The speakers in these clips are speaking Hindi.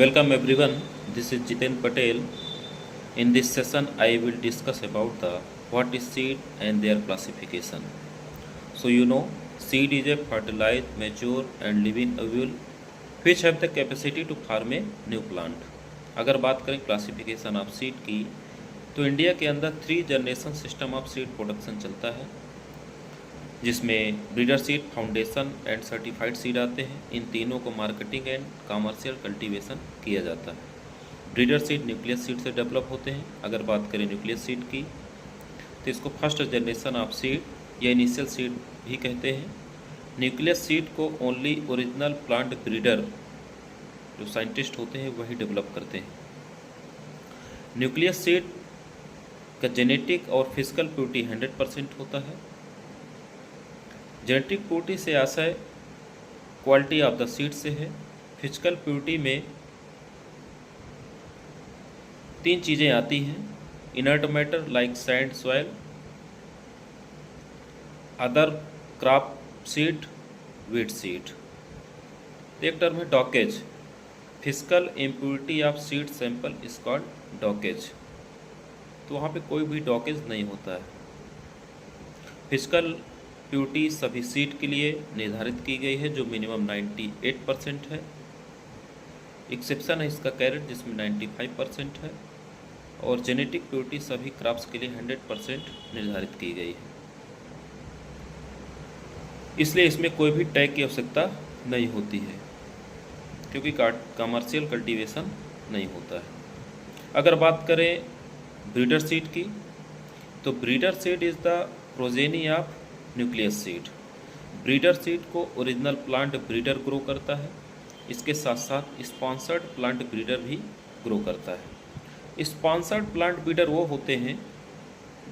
Welcome everyone. This is Jiten Patel. In this session, I will discuss about the what is seed and their classification. So seed is a fertilized, mature and living ovule which have the capacity to form a new plant. अगर बात करें क्लासिफिकेशन ऑफ सीड की, तो इंडिया के अंदर 3 generation system of seed production चलता है, जिसमें breeder seed, foundation and certified seed आते हैं। इन तीनों को मार्केटिंग एंड कमर्शियल कल्टीवेशन किया जाता है। ब्रीडर सीड न्यूक्लियस सीड से डेवलप होते हैं। अगर बात करें न्यूक्लियस सीड की, तो इसको फर्स्ट जनरेशन ऑफ सीड या इनिशियल सीड भी कहते हैं। न्यूक्लियस सीड को ओनली ओरिजिनल प्लांट ब्रीडर जो साइंटिस्ट होते हैं वही डेवलप करते हैं। न्यूक्लियस सीड का जेनेटिक और फिजिकल प्योरिटी 100% होता है। जेनेटिक प्योरिटी से आशय क्वालिटी ऑफ द सीड से है। फिजिकल प्योरिटी में 3 चीज़ें आती हैं: inert matter like sand, soil, other crop seed, wheat seed. एक टर्म है dockage. Physical impurity of seed sample is called dockage. तो वहाँ पे कोई भी डॉकेज नहीं होता है। फिजिकल प्योरिटी सभी सीड के लिए निर्धारित की गई है, जो मिनिमम 98% है। एक्सेप्शन है इसका कैरेट, जिसमें 95% है। और जेनेटिक प्योरिटी सभी क्रॉप्स के लिए 100% निर्धारित की गई है। इसलिए इसमें कोई भी टैग की आवश्यकता नहीं होती है, क्योंकि कमर्शियल कल्टीवेशन नहीं होता है। अगर बात करें ब्रीडर सीड की, तो breeder seed is the progeny of nucleus seed. Breeder seed को ओरिजिनल प्लांट ब्रीडर ग्रो करता है। इसके साथ साथ स्पॉन्सर्ड प्लांट ब्रीडर भी ग्रो करता है। स्पॉन्सर्ड प्लांट ब्रीडर वो होते हैं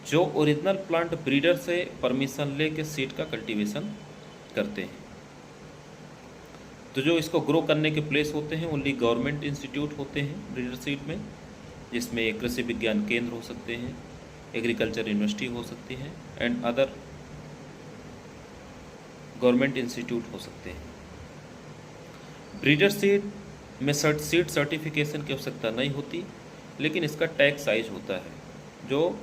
जो ओरिजिनल प्लांट ब्रीडर से परमिशन लेके सीड का कल्टीवेशन करते हैं। तो जो इसको ग्रो करने के प्लेस होते हैं ओनली गवर्नमेंट इंस्टीट्यूट होते हैं ब्रीडर सीड में, जिसमें कृषि विज्ञान केंद्र हो सकते हैं, एग्रीकल्चर यूनिवर्सिटी हो सकती है एंड अदर गवर्नमेंट इंस्टीट्यूट हो सकते हैं। ब्रीडर सीड में सीड सर्टिफिकेशन की आवश्यकता नहीं होती, लेकिन इसका टैग साइज होता है जो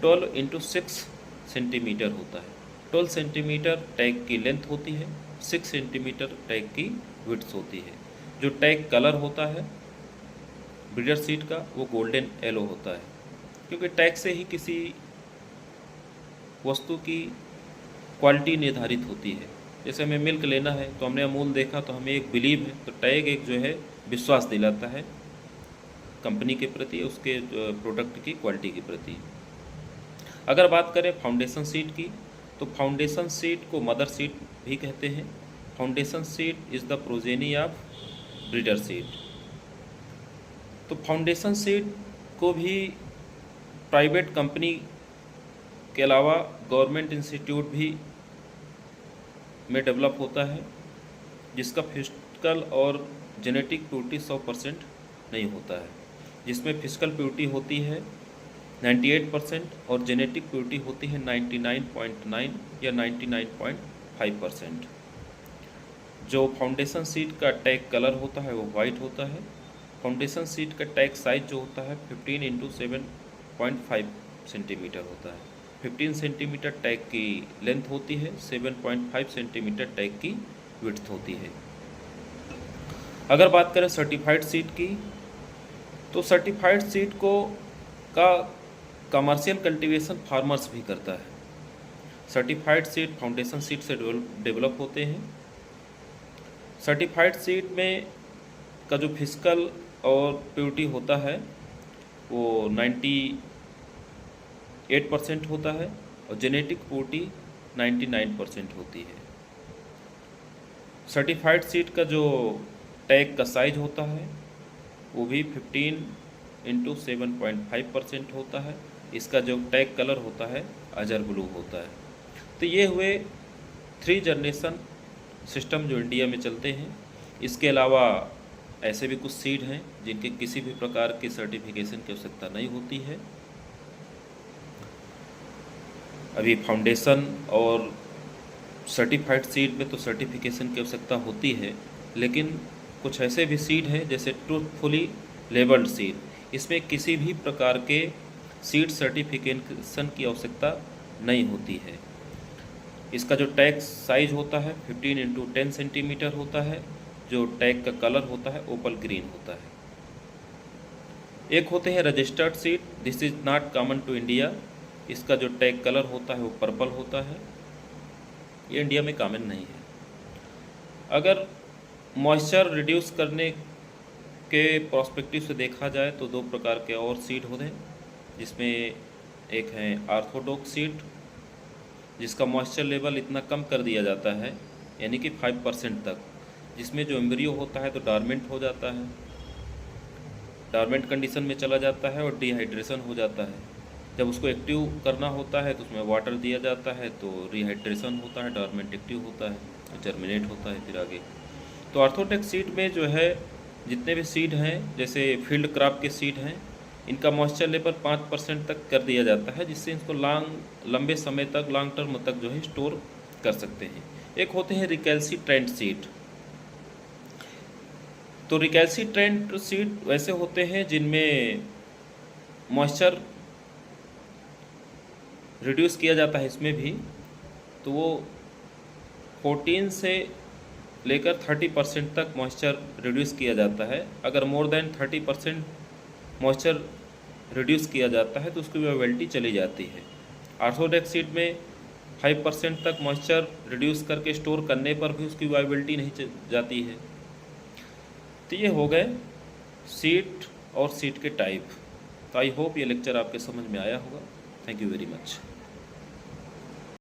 12 × 6 सेंटीमीटर होता है। 12 सेंटीमीटर टैग की लेंथ होती है, 6 सेंटीमीटर टैग की विड्थ होती है। जो टैग कलर होता है ब्रीडर सीड का वो गोल्डन येलो होता है, क्योंकि टैग से ही किसी वस्तु की क्वालिटी निर्धारित होती है। जैसे हमें मिल्क लेना है तो हमने अमूल देखा तो हमें एक बिलीव है, तो टैग एक जो है विश्वास दिलाता है कंपनी के प्रति, उसके प्रोडक्ट की क्वालिटी के प्रति। अगर बात करें फाउंडेशन सीड की, तो फाउंडेशन सीड को मदर सीड भी कहते हैं। Foundation seed is the progeny of breeder seed. तो फाउंडेशन सीड को भी प्राइवेट कंपनी के अलावा गवर्नमेंट इंस्टीट्यूट भी में डेवलप होता है, जिसका फिजिकल और जेनेटिक प्योरिटी 100% नहीं होता है। जिसमें फिजिकल प्योरिटी होती है 98% और जेनेटिक प्योरिटी होती है 99.9 या 99.5%। जो फाउंडेशन सीड का टैग कलर होता है वो वाइट होता है। फाउंडेशन सीड का टैग साइज जो होता है 15 × 7.5 सेंटीमीटर होता है। 15 सेंटीमीटर टैग की लेंथ होती है, 7.5 सेंटीमीटर टैग की विड्थ होती है। अगर बात करें सर्टिफाइड सीड की, तो सर्टिफाइड सीड को का कमर्शियल कल्टीवेशन फार्मर्स भी करता है। सर्टिफाइड सीड फाउंडेशन सीड से डेवलप होते हैं। सर्टिफाइड सीड में का जो फिजिकल और प्योरिटी होता है वो 98% होता है और जेनेटिक प्योरिटी 99% होती है। सर्टिफाइड सीड का जो टैग का साइज होता है वो भी 15 × 7.5% होता है। इसका जो टैग कलर होता है अजर ब्लू होता है। तो ये हुए 3 जनरेशन सिस्टम जो इंडिया में चलते हैं। इसके अलावा ऐसे भी कुछ सीड हैं जिनके किसी भी प्रकार की सर्टिफिकेशन की आवश्यकता नहीं होती है। अभी फाउंडेशन और सर्टिफाइड सीड में तो सर्टिफिकेशन की आवश्यकता होती है, लेकिन कुछ ऐसे भी सीड हैं जैसे ट्रूथफुली लेबल्ड सीड, इसमें किसी भी प्रकार के सीड सर्टिफिकेशन की आवश्यकता नहीं होती है। इसका जो टैग साइज होता है 15x10 सेंटीमीटर होता है। जो टैग का कलर होता है ओपल ग्रीन होता है। एक होते हैं registered seed, this is not common to India. इसका जो टैग कलर होता है वो पर्पल होता है, ये इंडिया में कॉमन नहीं है। अगर मॉइस्चर रिड्यूस करने के पर्सपेक्टिव से देखा जाए तो दो प्रकार के और सीड होते हैं, जिसमें एक है ऑर्थोडॉक्स सीड, जिसका मॉइस्चर लेवल इतना कम कर दिया जाता है यानी कि 5% तक, जिसमें जो एम्ब्रियो होता है तो डॉर्मेंट हो जाता है, डॉर्मेंट कंडीशन में चला जाता है और डिहाइड्रेशन हो जाता है। जब उसको एक्टिव करना होता है तो उसमें वाटर दिया जाता है तो रिहाइड्रेशन होता है, डॉर्मेंट एक्टिव होता है, जर्मिनेट होता है फिर आगे। तो ऑर्थोडॉक्स सीड में जो है जितने भी सीड हैं, जैसे फील्ड क्रॉप के सीड हैं, इनका मॉइस्चर लेवल 5% तक कर दिया जाता है, जिससे इसको लंबे समय तक, लॉन्ग टर्म तक जो है स्टोर कर सकते हैं। एक होते हैं रिकैल्सिट्रेंट सीड। तो रिकैल्सिट्रेंट सीड वैसे होते हैं जिनमें मॉइस्चर रिड्यूस किया जाता है, इसमें भी तो वो 14 से लेकर 30% तक मॉइस्चर रिड्यूस किया जाता है। अगर मोर देन 30% मॉइस्चर रिड्यूस किया जाता है तो उसकी वाइबिलिटी चली जाती है। ऑर्थोडॉक्स सीड में 5% तक मॉइस्चर रिड्यूस करके स्टोर करने पर भी उसकी वाइबिलिटी नहीं जाती है। तो ये हो गए सीड और सीड के टाइप। तो आई होप ये लेक्चर आपके समझ में आया होगा। Thank you very much.